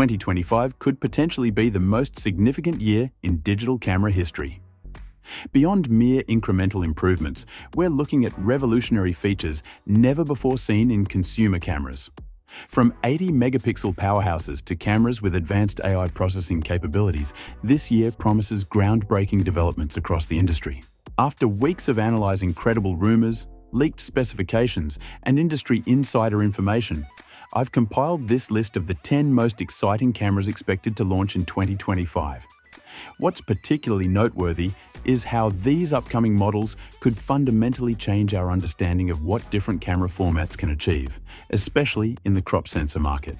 2025 could potentially be the most significant year in digital camera history. Beyond mere incremental improvements, we're looking at revolutionary features never before seen in consumer cameras. From 80-megapixel powerhouses to cameras with advanced AI processing capabilities, this year promises groundbreaking developments across the industry. After weeks of analyzing credible rumors, leaked specifications, and industry insider information, I've compiled this list of the 10 most exciting cameras expected to launch in 2025. What's particularly noteworthy is how these upcoming models could fundamentally change our understanding of what different camera formats can achieve, especially in the crop sensor market.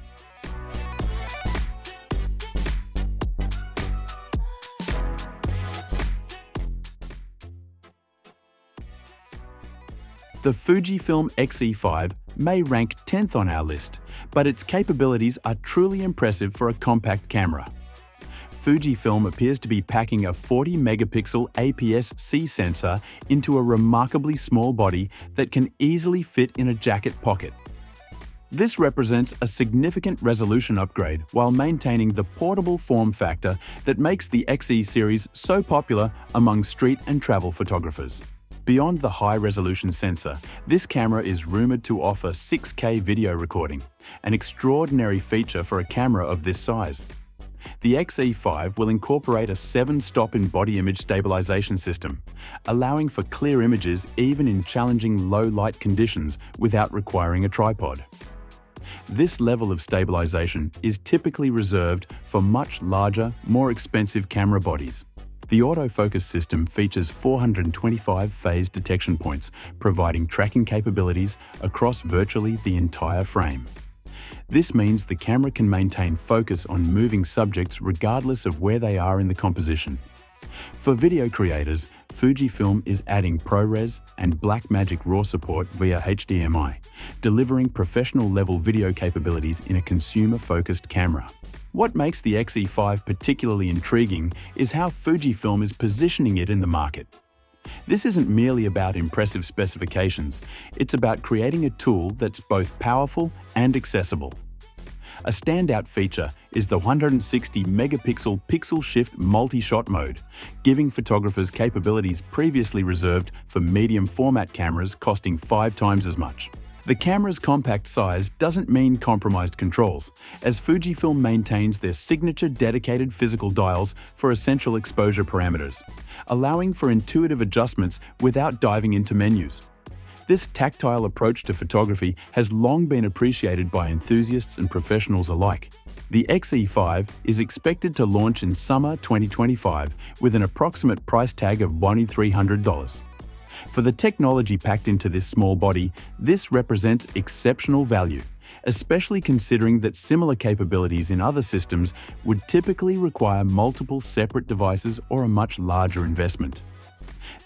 The Fujifilm X-E5 may rank 10th on our list, but its capabilities are truly impressive for a compact camera. Fujifilm appears to be packing a 40-megapixel APS-C sensor into a remarkably small body that can easily fit in a jacket pocket. This represents a significant resolution upgrade while maintaining the portable form factor that makes the XE series so popular among street and travel photographers. Beyond the high-resolution sensor, this camera is rumored to offer 6K video recording, an extraordinary feature for a camera of this size. The X-E5 will incorporate a 7-stop in-body image stabilization system, allowing for clear images even in challenging low-light conditions without requiring a tripod. This level of stabilization is typically reserved for much larger, more expensive camera bodies. The autofocus system features 425 phase detection points, providing tracking capabilities across virtually the entire frame. This means the camera can maintain focus on moving subjects regardless of where they are in the composition. For video creators, Fujifilm is adding ProRes and Blackmagic RAW support via HDMI, delivering professional-level video capabilities in a consumer-focused camera. What makes the X-E5 particularly intriguing is how Fujifilm is positioning it in the market. This isn't merely about impressive specifications, it's about creating a tool that's both powerful and accessible. A standout feature is the 160-megapixel pixel shift multi-shot mode, giving photographers capabilities previously reserved for medium format cameras costing 5 times as much. The camera's compact size doesn't mean compromised controls, as Fujifilm maintains their signature dedicated physical dials for essential exposure parameters, allowing for intuitive adjustments without diving into menus. This tactile approach to photography has long been appreciated by enthusiasts and professionals alike. The X-E5 is expected to launch in summer 2025 with an approximate price tag of $2,300. For the technology packed into this small body, this represents exceptional value, especially considering that similar capabilities in other systems would typically require multiple separate devices or a much larger investment.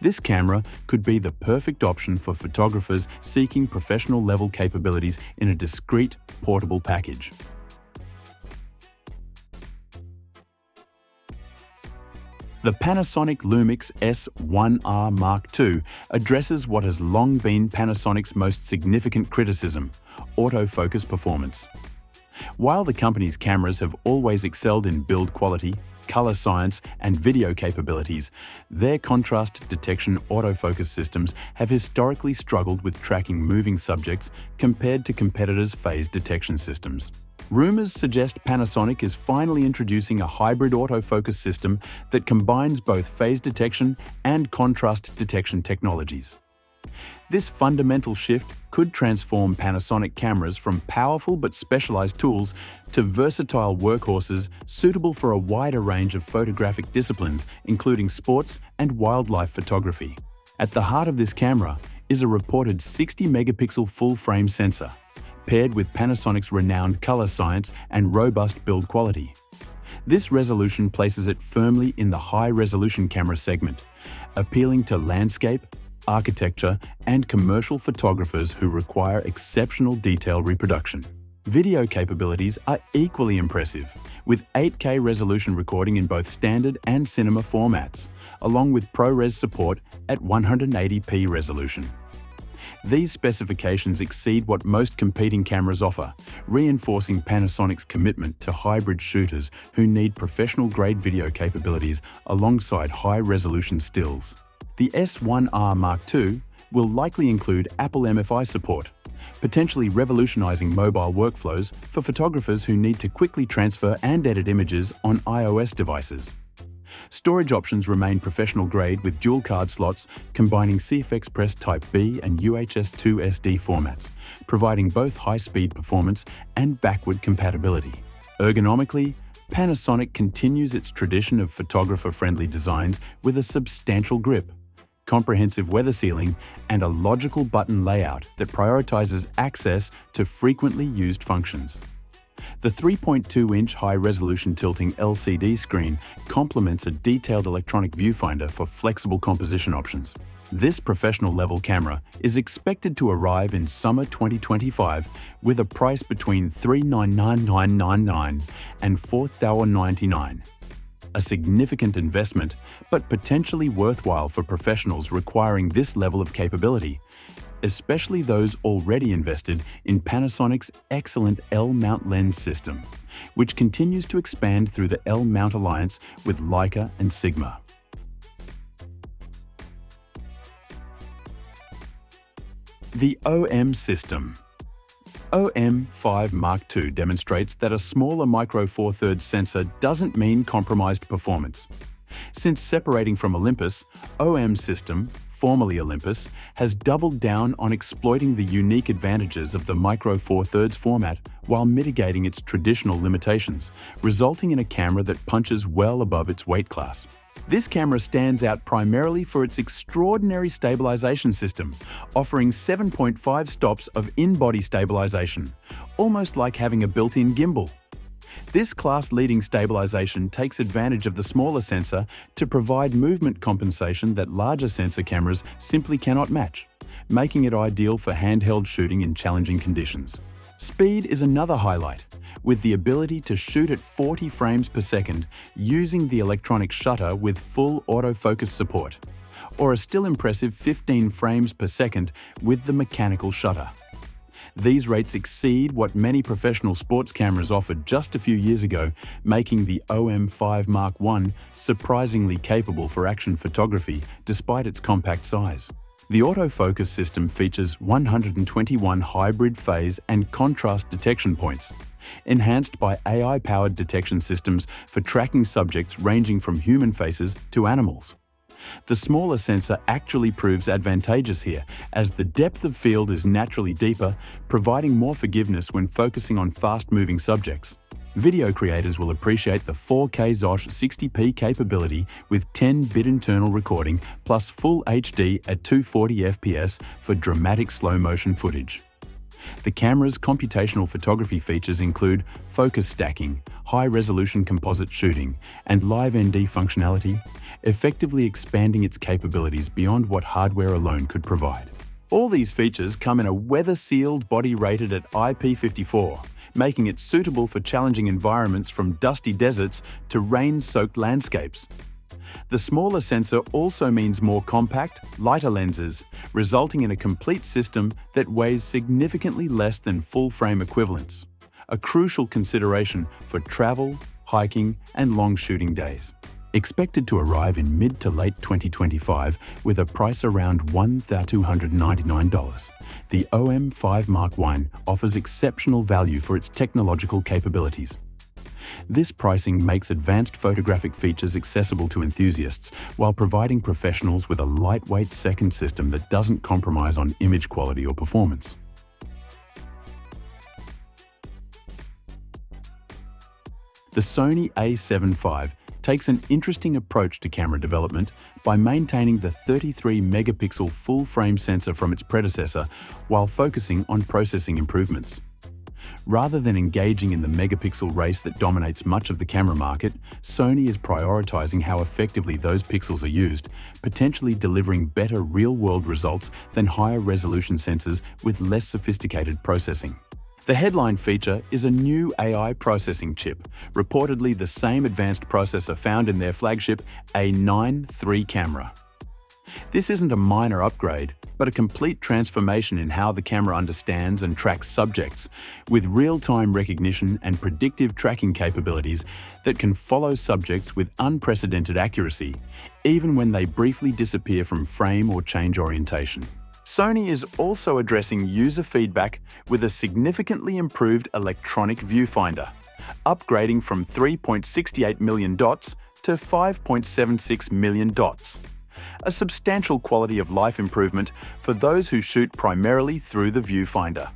This camera could be the perfect option for photographers seeking professional-level capabilities in a discreet, portable package. The Panasonic Lumix S1R Mark II addresses what has long been Panasonic's most significant criticism: autofocus performance. While the company's cameras have always excelled in build quality, color science, and video capabilities, their contrast detection autofocus systems have historically struggled with tracking moving subjects compared to competitors' phase detection systems. Rumors suggest Panasonic is finally introducing a hybrid autofocus system that combines both phase detection and contrast detection technologies. This fundamental shift could transform Panasonic cameras from powerful but specialized tools to versatile workhorses suitable for a wider range of photographic disciplines, including sports and wildlife photography. At the heart of this camera is a reported 60-megapixel full-frame sensor, paired with Panasonic's renowned color science and robust build quality. This resolution places it firmly in the high-resolution camera segment, appealing to landscape, architecture, and commercial photographers who require exceptional detail reproduction. Video capabilities are equally impressive, with 8K resolution recording in both standard and cinema formats, along with ProRes support at 180p resolution. These specifications exceed what most competing cameras offer, reinforcing Panasonic's commitment to hybrid shooters who need professional-grade video capabilities alongside high-resolution stills. The S7R Mark II will likely include Apple MFI support, potentially revolutionizing mobile workflows for photographers who need to quickly transfer and edit images on iOS devices. Storage options remain professional-grade with dual card slots combining CF Express Type B and UHS-2 SD formats, providing both high-speed performance and backward compatibility. Ergonomically, Panasonic continues its tradition of photographer-friendly designs with a substantial grip, comprehensive weather sealing, and a logical button layout that prioritizes access to frequently used functions. The 3.2-inch high-resolution tilting LCD screen complements a detailed electronic viewfinder for flexible composition options. This professional-level camera is expected to arrive in summer 2025 with a price between $399,999 and $4,099. A significant investment, but potentially worthwhile for professionals requiring this level of capability, especially those already invested in Panasonic's excellent L-mount lens system, which continues to expand through the L-mount alliance with Leica and Sigma. The OM system. OM5 Mark II demonstrates that a smaller micro four thirds sensor doesn't mean compromised performance. Since separating from Olympus, OM system, formerly Olympus, has doubled down on exploiting the unique advantages of the micro four thirds format while mitigating its traditional limitations, resulting in a camera that punches well above its weight class. This camera stands out primarily for its extraordinary stabilization system, offering 7.5 stops of in-body stabilization, almost like having a built-in gimbal. This class-leading stabilization takes advantage of the smaller sensor to provide movement compensation that larger sensor cameras simply cannot match, making it ideal for handheld shooting in challenging conditions. Speed is another highlight, with the ability to shoot at 40 frames per second using the electronic shutter with full autofocus support, or a still impressive 15 frames per second with the mechanical shutter. These rates exceed what many professional sports cameras offered just a few years ago, making the OM5 Mark I surprisingly capable for action photography despite its compact size. The autofocus system features 121 hybrid phase and contrast detection points, enhanced by AI-powered detection systems for tracking subjects ranging from human faces to animals. The smaller sensor actually proves advantageous here, as the depth of field is naturally deeper, providing more forgiveness when focusing on fast-moving subjects. Video creators will appreciate the 4K ZOSH 60p capability with 10-bit internal recording plus Full HD at 240 FPS for dramatic slow-motion footage. The camera's computational photography features include focus stacking, high-resolution composite shooting, and Live ND functionality, effectively expanding its capabilities beyond what hardware alone could provide. All these features come in a weather-sealed body rated at IP54, making it suitable for challenging environments from dusty deserts to rain-soaked landscapes. The smaller sensor also means more compact, lighter lenses, resulting in a complete system that weighs significantly less than full-frame equivalents, a crucial consideration for travel, hiking, and long shooting days. Expected to arrive in mid to late 2025 with a price around $1,299, the OM5 Mark I offers exceptional value for its technological capabilities. This pricing makes advanced photographic features accessible to enthusiasts while providing professionals with a lightweight second system that doesn't compromise on image quality or performance. The Sony A7 V takes an interesting approach to camera development by maintaining the 33-megapixel full-frame sensor from its predecessor while focusing on processing improvements. Rather than engaging in the megapixel race that dominates much of the camera market, Sony is prioritizing how effectively those pixels are used, potentially delivering better real-world results than higher-resolution sensors with less sophisticated processing. The headline feature is a new AI processing chip, reportedly the same advanced processor found in their flagship A9 III camera. This isn't a minor upgrade, but a complete transformation in how the camera understands and tracks subjects, with real-time recognition and predictive tracking capabilities that can follow subjects with unprecedented accuracy, even when they briefly disappear from frame or change orientation. Sony is also addressing user feedback with a significantly improved electronic viewfinder, upgrading from 3.68 million dots to 5.76 million dots. A substantial quality of life improvement for those who shoot primarily through the viewfinder.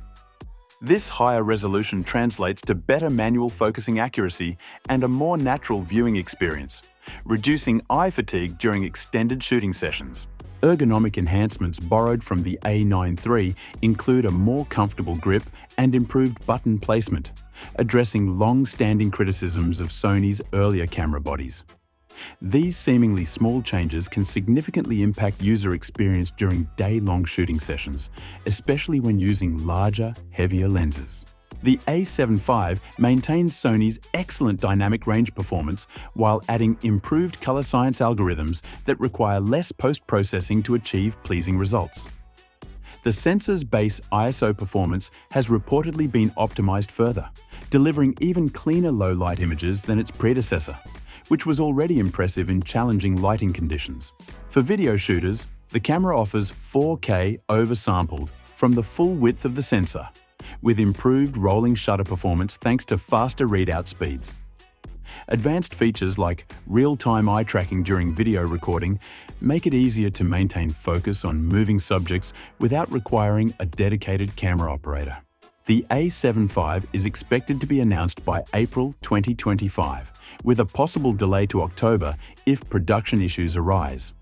This higher resolution translates to better manual focusing accuracy and a more natural viewing experience, reducing eye fatigue during extended shooting sessions. Ergonomic enhancements borrowed from the A7 III include a more comfortable grip and improved button placement, addressing long-standing criticisms of Sony's earlier camera bodies. These seemingly small changes can significantly impact user experience during day-long shooting sessions, especially when using larger, heavier lenses. The A7 V maintains Sony's excellent dynamic range performance while adding improved color science algorithms that require less post-processing to achieve pleasing results. The sensor's base ISO performance has reportedly been optimized further, delivering even cleaner low-light images than its predecessor, which was already impressive in challenging lighting conditions. For video shooters, the camera offers 4K oversampled from the full width of the sensor, with improved rolling shutter performance thanks to faster readout speeds. Advanced features like real-time eye tracking during video recording make it easier to maintain focus on moving subjects without requiring a dedicated camera operator. The A7 V is expected to be announced by April 2025, with a possible delay to October if production issues arise.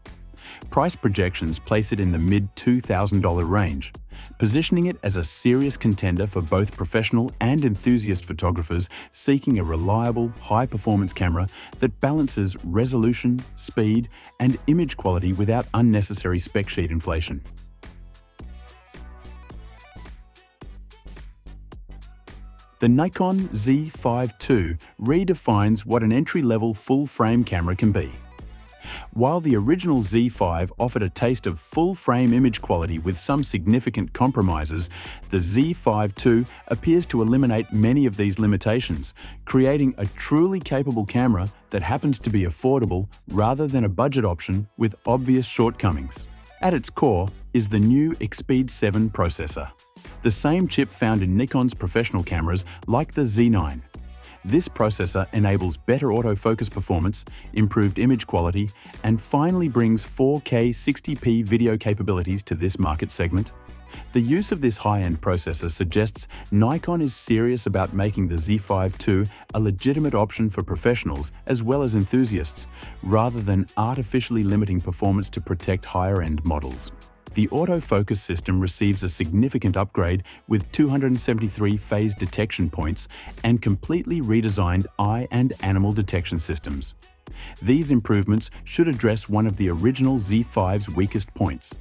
Price projections place it in the mid-$2,000 range, positioning it as a serious contender for both professional and enthusiast photographers seeking a reliable, high-performance camera that balances resolution, speed, and image quality without unnecessary spec sheet inflation. The Nikon Z5 II redefines what an entry-level full-frame camera can be. While the original Z5 offered a taste of full-frame image quality with some significant compromises, the Z5 II appears to eliminate many of these limitations, creating a truly capable camera that happens to be affordable rather than a budget option with obvious shortcomings. At its core is the new X-Speed7 processor, the same chip found in Nikon's professional cameras like the Z9. This processor enables better autofocus performance, improved image quality, and finally brings 4K 60p video capabilities to this market segment. The use of this high-end processor suggests Nikon is serious about making the Z5 II a legitimate option for professionals as well as enthusiasts, rather than artificially limiting performance to protect higher-end models. The autofocus system receives a significant upgrade with 273 phase detection points and completely redesigned eye and animal detection systems. These improvements should address one of the original Z5's weakest points,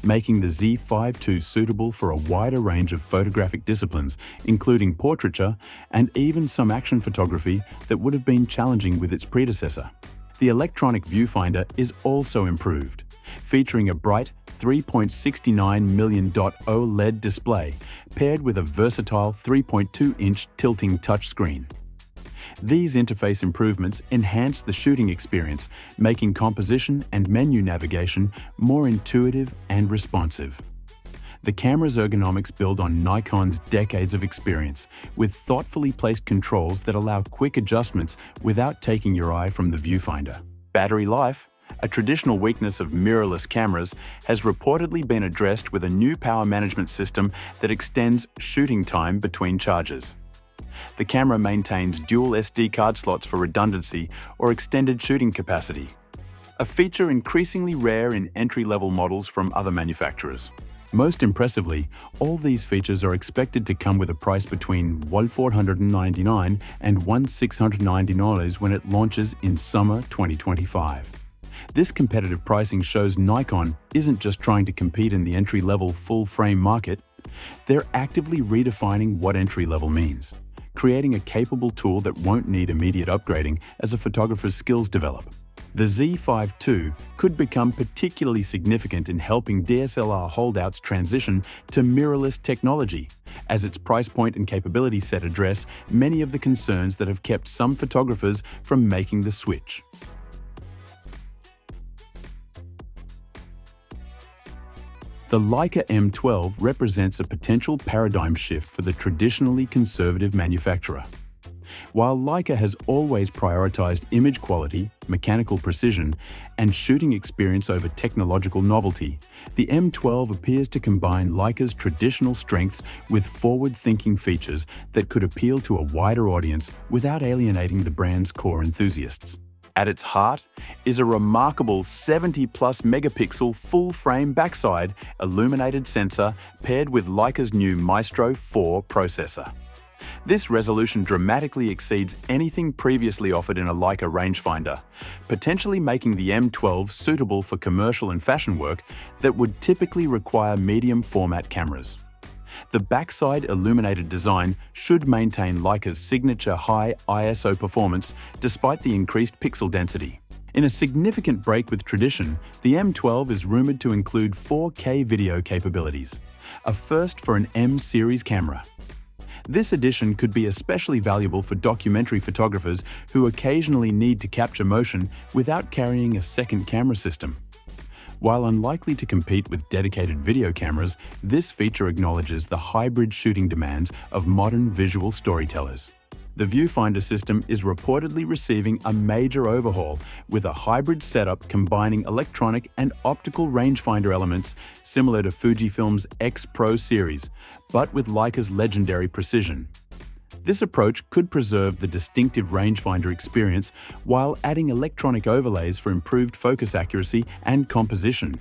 making the Z5 II suitable for a wider range of photographic disciplines, including portraiture and even some action photography that would have been challenging with its predecessor. The electronic viewfinder is also improved, featuring a bright 3.69 million dot OLED display paired with a versatile 3.2-inch tilting touchscreen. These interface improvements enhance the shooting experience, making composition and menu navigation more intuitive and responsive. The camera's ergonomics build on Nikon's decades of experience, with thoughtfully placed controls that allow quick adjustments without taking your eye from the viewfinder. Battery life, a traditional weakness of mirrorless cameras, has reportedly been addressed with a new power management system that extends shooting time between charges. The camera maintains dual SD card slots for redundancy or extended shooting capacity, a feature increasingly rare in entry-level models from other manufacturers. Most impressively, all these features are expected to come with a price between $1,499 and $1,699 when it launches in summer 2025. This competitive pricing shows Nikon isn't just trying to compete in the entry-level full-frame market, they're actively redefining what entry-level means, creating a capable tool that won't need immediate upgrading as a photographer's skills develop. The Z5 II could become particularly significant in helping DSLR holdouts transition to mirrorless technology, as its price point and capability set address many of the concerns that have kept some photographers from making the switch. The Leica M12 represents a potential paradigm shift for the traditionally conservative manufacturer. While Leica has always prioritized image quality, mechanical precision, and shooting experience over technological novelty, the M12 appears to combine Leica's traditional strengths with forward-thinking features that could appeal to a wider audience without alienating the brand's core enthusiasts. At its heart is a remarkable 70-plus megapixel full-frame backside illuminated sensor paired with Leica's new Maestro 4 processor. This resolution dramatically exceeds anything previously offered in a Leica rangefinder, potentially making the M12 suitable for commercial and fashion work that would typically require medium-format cameras. The backside illuminated design should maintain Leica's signature high ISO performance despite the increased pixel density. In a significant break with tradition, the M12 is rumored to include 4K video capabilities, a first for an M-series camera. This addition could be especially valuable for documentary photographers who occasionally need to capture motion without carrying a second camera system. While unlikely to compete with dedicated video cameras, this feature acknowledges the hybrid shooting demands of modern visual storytellers. The viewfinder system is reportedly receiving a major overhaul with a hybrid setup combining electronic and optical rangefinder elements similar to Fujifilm's X Pro series, but with Leica's legendary precision. This approach could preserve the distinctive rangefinder experience while adding electronic overlays for improved focus accuracy and composition,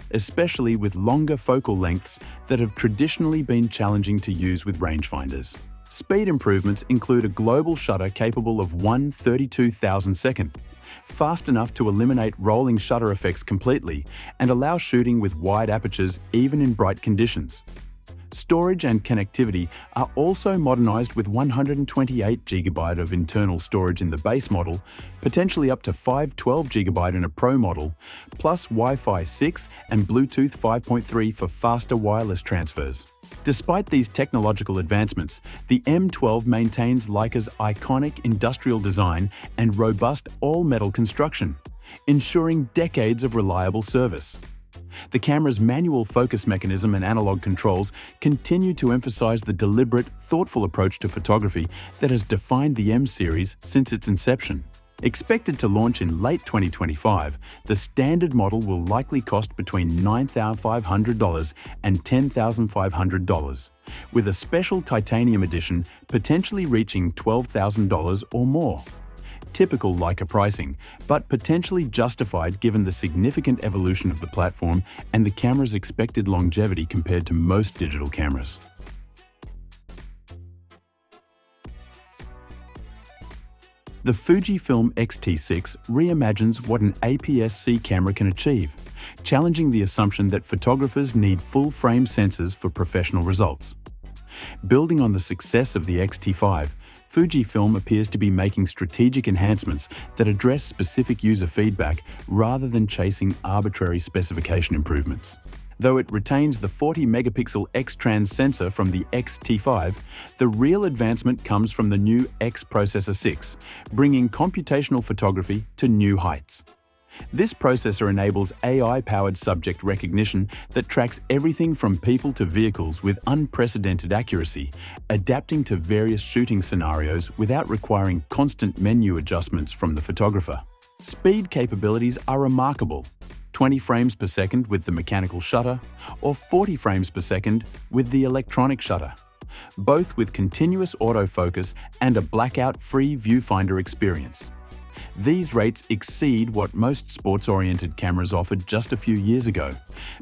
especially with longer focal lengths that have traditionally been challenging to use with rangefinders. Speed improvements include a global shutter capable of 1/32,000 fast enough to eliminate rolling shutter effects completely and allow shooting with wide apertures even in bright conditions. Storage and connectivity are also modernized with 128GB of internal storage in the base model, potentially up to 512GB in a Pro model, plus Wi-Fi 6 and Bluetooth 5.3 for faster wireless transfers. Despite these technological advancements, the M12 maintains Leica's iconic industrial design and robust all-metal construction, ensuring decades of reliable service. The camera's manual focus mechanism and analog controls continue to emphasize the deliberate, thoughtful approach to photography that has defined the M series since its inception. Expected to launch in late 2025, the standard model will likely cost between $9,500 and $10,500, with a special titanium edition potentially reaching $12,000 or more. Typical Leica pricing, but potentially justified given the significant evolution of the platform and the camera's expected longevity compared to most digital cameras. The Fujifilm X-T6 reimagines what an APS-C camera can achieve, challenging the assumption that photographers need full-frame sensors for professional results. Building on the success of the X-T5, Fujifilm appears to be making strategic enhancements that address specific user feedback rather than chasing arbitrary specification improvements. Though it retains the 40-megapixel X-Trans sensor from the X-T5, the real advancement comes from the new X Processor 6, bringing computational photography to new heights. This processor enables AI-powered subject recognition that tracks everything from people to vehicles with unprecedented accuracy, adapting to various shooting scenarios without requiring constant menu adjustments from the photographer. Speed capabilities are remarkable: 20 frames per second with the mechanical shutter, or 40 frames per second with the electronic shutter, both with continuous autofocus and a blackout-free viewfinder experience. These rates exceed what most sports-oriented cameras offered just a few years ago,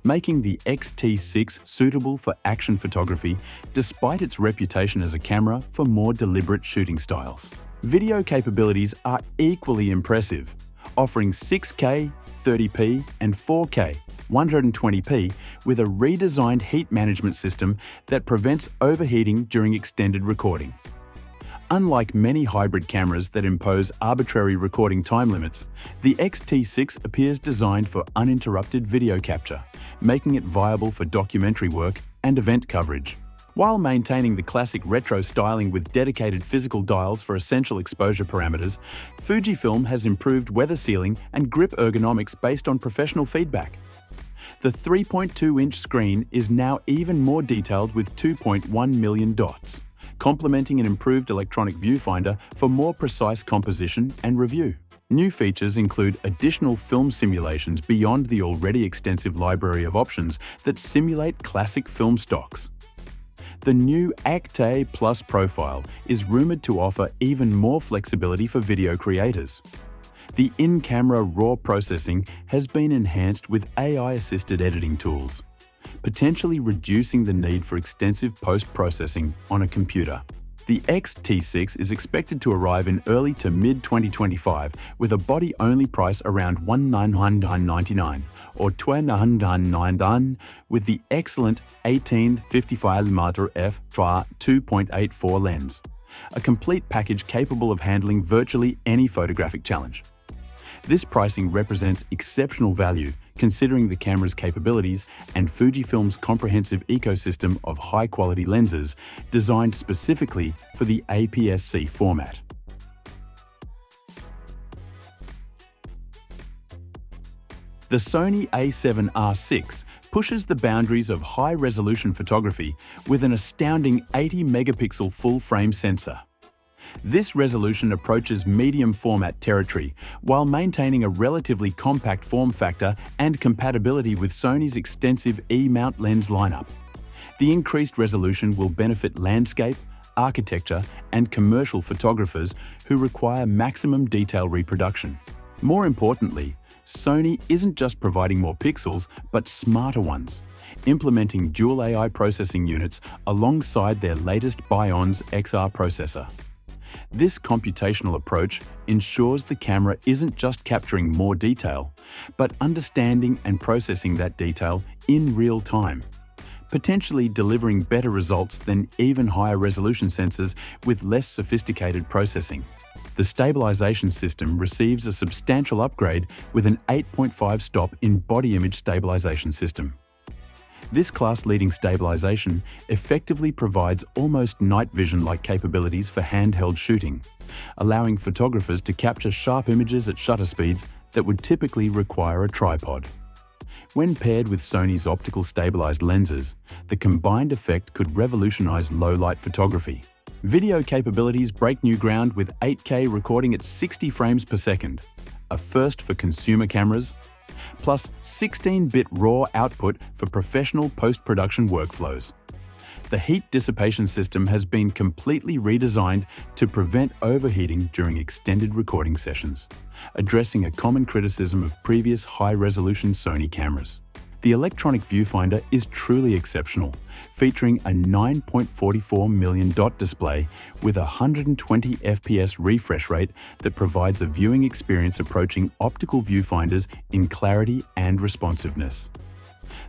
making the X-T6 suitable for action photography despite its reputation as a camera for more deliberate shooting styles. Video capabilities are equally impressive, offering 6K, 30p and 4K, 120p with a redesigned heat management system that prevents overheating during extended recording. Unlike many hybrid cameras that impose arbitrary recording time limits, the X-T6 appears designed for uninterrupted video capture, making it viable for documentary work and event coverage. While maintaining the classic retro styling with dedicated physical dials for essential exposure parameters, Fujifilm has improved weather sealing and grip ergonomics based on professional feedback. The 3.2-inch screen is now even more detailed with 2.1 million dots, complementing an improved electronic viewfinder for more precise composition and review. New features include additional film simulations beyond the already extensive library of options that simulate classic film stocks. The new Acte Plus profile is rumored to offer even more flexibility for video creators. The in-camera RAW processing has been enhanced with AI-assisted editing tools, potentially reducing the need for extensive post-processing on a computer. The X-T6 is expected to arrive in early to mid-2025 with a body-only price around $1,999 or $2,999 with the excellent 18-55mm f/2.84 lens, a complete package capable of handling virtually any photographic challenge. This pricing represents exceptional value considering the camera's capabilities and Fujifilm's comprehensive ecosystem of high-quality lenses designed specifically for the APS-C format. The Sony A7R6 pushes the boundaries of high-resolution photography with an astounding 80-megapixel full-frame sensor. This resolution approaches medium format territory while maintaining a relatively compact form factor and compatibility with Sony's extensive E-mount lens lineup. The increased resolution will benefit landscape, architecture, and commercial photographers who require maximum detail reproduction. More importantly, Sony isn't just providing more pixels, but smarter ones, implementing dual AI processing units alongside their latest Bionz XR processor. This computational approach ensures the camera isn't just capturing more detail, but understanding and processing that detail in real time, potentially delivering better results than even higher resolution sensors with less sophisticated processing. The stabilization system receives a substantial upgrade with an 8.5 stop in body image stabilization system. This class-leading stabilization effectively provides almost night vision-like capabilities for handheld shooting, allowing photographers to capture sharp images at shutter speeds that would typically require a tripod. When paired with Sony's optical stabilized lenses, the combined effect could revolutionize low-light photography. Video capabilities break new ground with 8K recording at 60 frames per second, a first for consumer cameras, plus 16-bit RAW output for professional post-production workflows. The heat dissipation system has been completely redesigned to prevent overheating during extended recording sessions, addressing a common criticism of previous high-resolution Sony cameras. The electronic viewfinder is truly exceptional, featuring a 9.44 million dot display with a 120 FPS refresh rate that provides a viewing experience approaching optical viewfinders in clarity and responsiveness.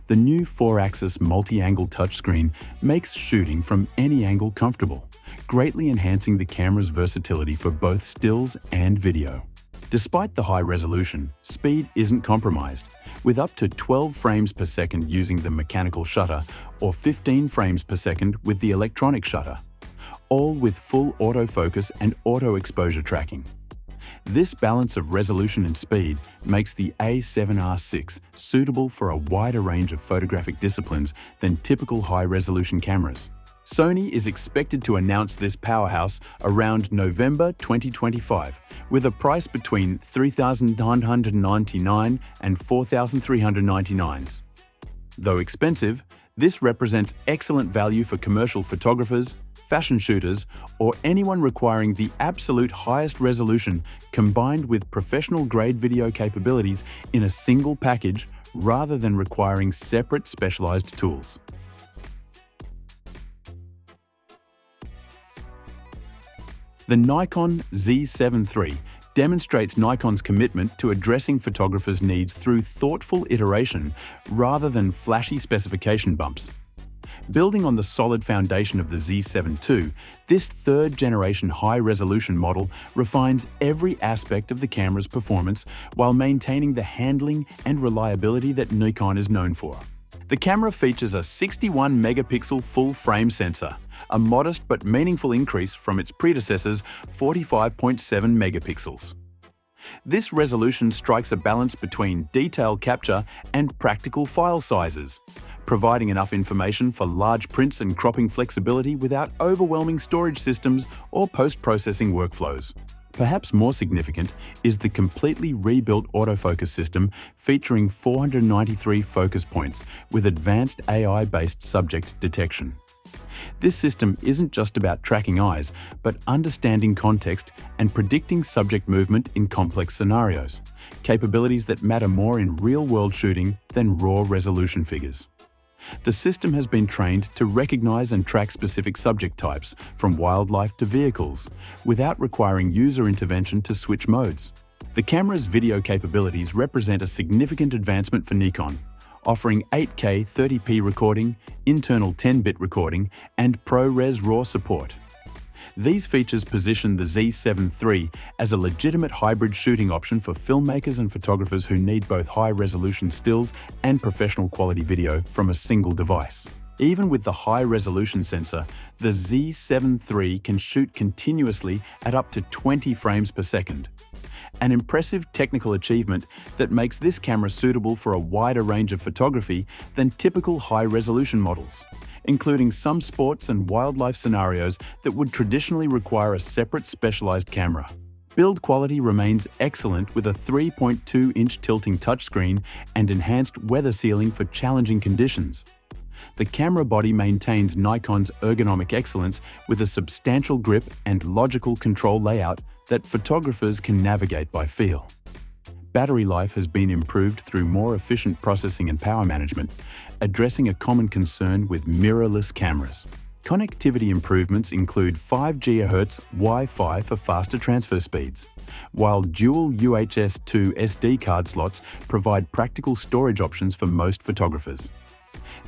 The new 4-axis multi-angle touchscreen makes shooting from any angle comfortable, greatly enhancing the camera's versatility for both stills and video. Despite the high resolution, speed isn't compromised, with up to 12 frames per second using the mechanical shutter or 15 frames per second with the electronic shutter, all with full autofocus and auto exposure tracking. This balance of resolution and speed makes the A7R6 suitable for a wider range of photographic disciplines than typical high-resolution cameras. Sony is expected to announce this powerhouse around November 2025, with a price between $3,999 and $4,399. Though expensive, this represents excellent value for commercial photographers, fashion shooters, or anyone requiring the absolute highest resolution combined with professional-grade video capabilities in a single package rather than requiring separate specialized tools. The Nikon Z7 III demonstrates Nikon's commitment to addressing photographers' needs through thoughtful iteration rather than flashy specification bumps. Building on the solid foundation of the Z7 II, this third-generation high-resolution model refines every aspect of the camera's performance while maintaining the handling and reliability that Nikon is known for. The camera features a 61-megapixel full-frame sensor, a modest but meaningful increase from its predecessor's 45.7 megapixels. This resolution strikes a balance between detail capture and practical file sizes, providing enough information for large prints and cropping flexibility without overwhelming storage systems or post-processing workflows. Perhaps more significant is the completely rebuilt autofocus system featuring 493 focus points with advanced AI-based subject detection. This system isn't just about tracking eyes, but understanding context and predicting subject movement in complex scenarios, capabilities that matter more in real-world shooting than raw resolution figures. The system has been trained to recognize and track specific subject types, from wildlife to vehicles, without requiring user intervention to switch modes. The camera's video capabilities represent a significant advancement for Nikon, offering 8K 30p recording, internal 10-bit recording, and ProRes RAW support. These features position the Z7 III as a legitimate hybrid shooting option for filmmakers and photographers who need both high-resolution stills and professional quality video from a single device. Even with the high-resolution sensor, the Z7 III can shoot continuously at up to 20 frames per second. An impressive technical achievement that makes this camera suitable for a wider range of photography than typical high-resolution models, including some sports and wildlife scenarios that would traditionally require a separate specialized camera. Build quality remains excellent with a 3.2-inch tilting touchscreen and enhanced weather sealing for challenging conditions. The camera body maintains Nikon's ergonomic excellence with a substantial grip and logical control layout that photographers can navigate by feel. Battery life has been improved through more efficient processing and power management, addressing a common concern with mirrorless cameras. Connectivity improvements include 5 GHz Wi-Fi for faster transfer speeds, while dual UHS-2 SD card slots provide practical storage options for most photographers.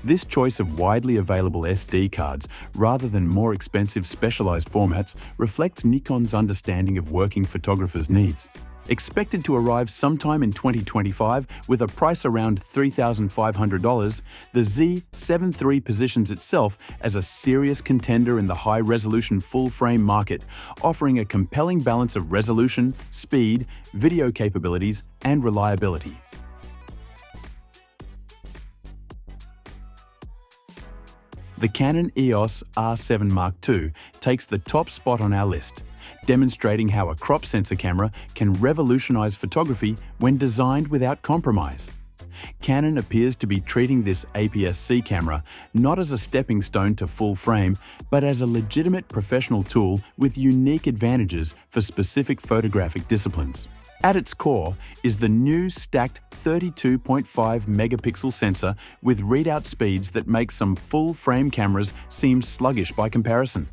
This choice of widely available SD cards rather than more expensive specialized formats reflects Nikon's understanding of working photographers' needs. Expected to arrive sometime in 2025 with a price around $3,500, the Z7 III positions itself as a serious contender in the high-resolution full-frame market, offering a compelling balance of resolution, speed, video capabilities, and reliability. The Canon EOS R7 Mark II takes the top spot on our list, demonstrating how a crop sensor camera can revolutionize photography when designed without compromise. Canon appears to be treating this APS-C camera not as a stepping stone to full frame, but as a legitimate professional tool with unique advantages for specific photographic disciplines. At its core is the new stacked 32.5 megapixel sensor with readout speeds that make some full-frame cameras seem sluggish by comparison.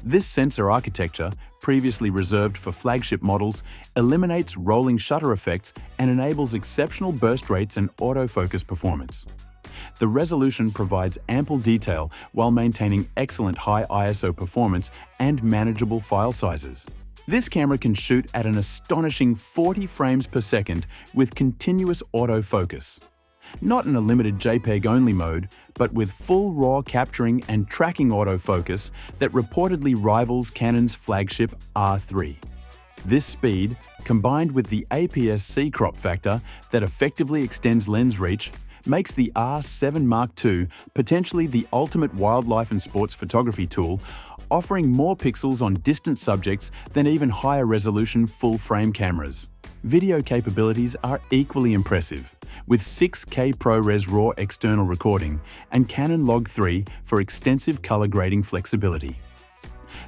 This sensor architecture, previously reserved for flagship models, eliminates rolling shutter effects and enables exceptional burst rates and autofocus performance. The resolution provides ample detail while maintaining excellent high ISO performance and manageable file sizes. This camera can shoot at an astonishing 40 frames per second with continuous autofocus. Not in a limited JPEG-only mode, but with full RAW capturing and tracking autofocus that reportedly rivals Canon's flagship R3. This speed, combined with the APS-C crop factor that effectively extends lens reach, makes the R7 Mark II potentially the ultimate wildlife and sports photography tool, offering more pixels on distant subjects than even higher resolution full-frame cameras. Video capabilities are equally impressive, with 6K ProRes RAW external recording and Canon Log 3 for extensive color grading flexibility.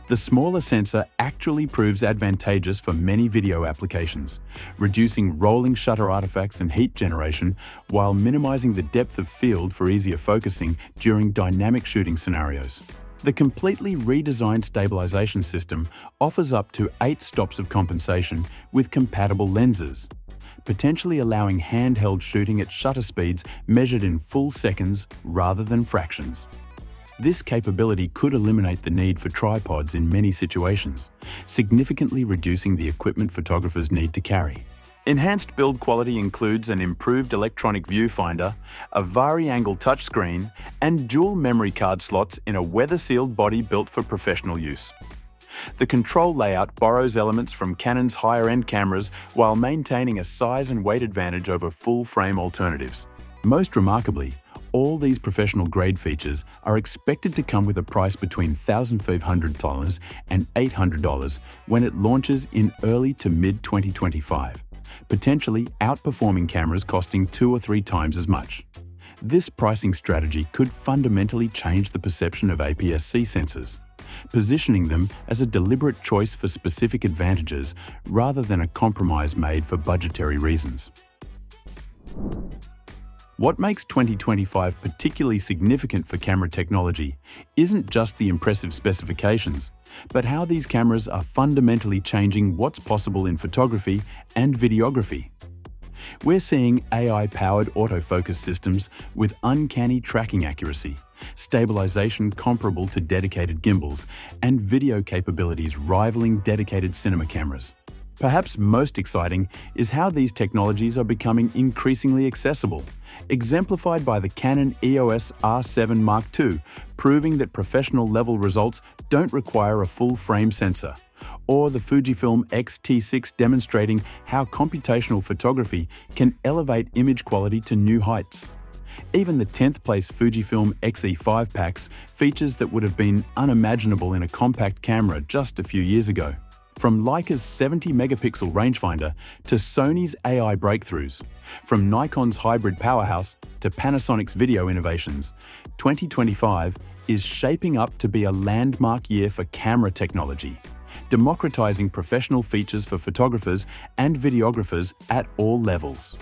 The smaller sensor actually proves advantageous for many video applications, reducing rolling shutter artifacts and heat generation while minimizing the depth of field for easier focusing during dynamic shooting scenarios. The completely redesigned stabilization system offers up to 8 stops of compensation with compatible lenses, potentially allowing handheld shooting at shutter speeds measured in full seconds rather than fractions. This capability could eliminate the need for tripods in many situations, significantly reducing the equipment photographers need to carry. Enhanced build quality includes an improved electronic viewfinder, a vari-angle touchscreen, and dual memory card slots in a weather-sealed body built for professional use. The control layout borrows elements from Canon's higher-end cameras while maintaining a size and weight advantage over full-frame alternatives. Most remarkably, all these professional-grade features are expected to come with a price between $1,500 and $800 when it launches in early to mid-2025, potentially outperforming cameras costing 2 or 3 times as much. This pricing strategy could fundamentally change the perception of APS-C sensors, positioning them as a deliberate choice for specific advantages rather than a compromise made for budgetary reasons. What makes 2025 particularly significant for camera technology isn't just the impressive specifications, but how these cameras are fundamentally changing what's possible in photography and videography. We're seeing AI-powered autofocus systems with uncanny tracking accuracy, stabilization comparable to dedicated gimbals, and video capabilities rivaling dedicated cinema cameras. Perhaps most exciting is how these technologies are becoming increasingly accessible, exemplified by the Canon EOS R7 Mark II, proving that professional-level results don't require a full-frame sensor, or the Fujifilm X-T6 demonstrating how computational photography can elevate image quality to new heights. Even the 10th place Fujifilm X-E5 packs features that would have been unimaginable in a compact camera just a few years ago. From Leica's 70-megapixel rangefinder to Sony's AI breakthroughs, from Nikon's hybrid powerhouse to Panasonic's video innovations, 2025 is shaping up to be a landmark year for camera technology, democratizing professional features for photographers and videographers at all levels.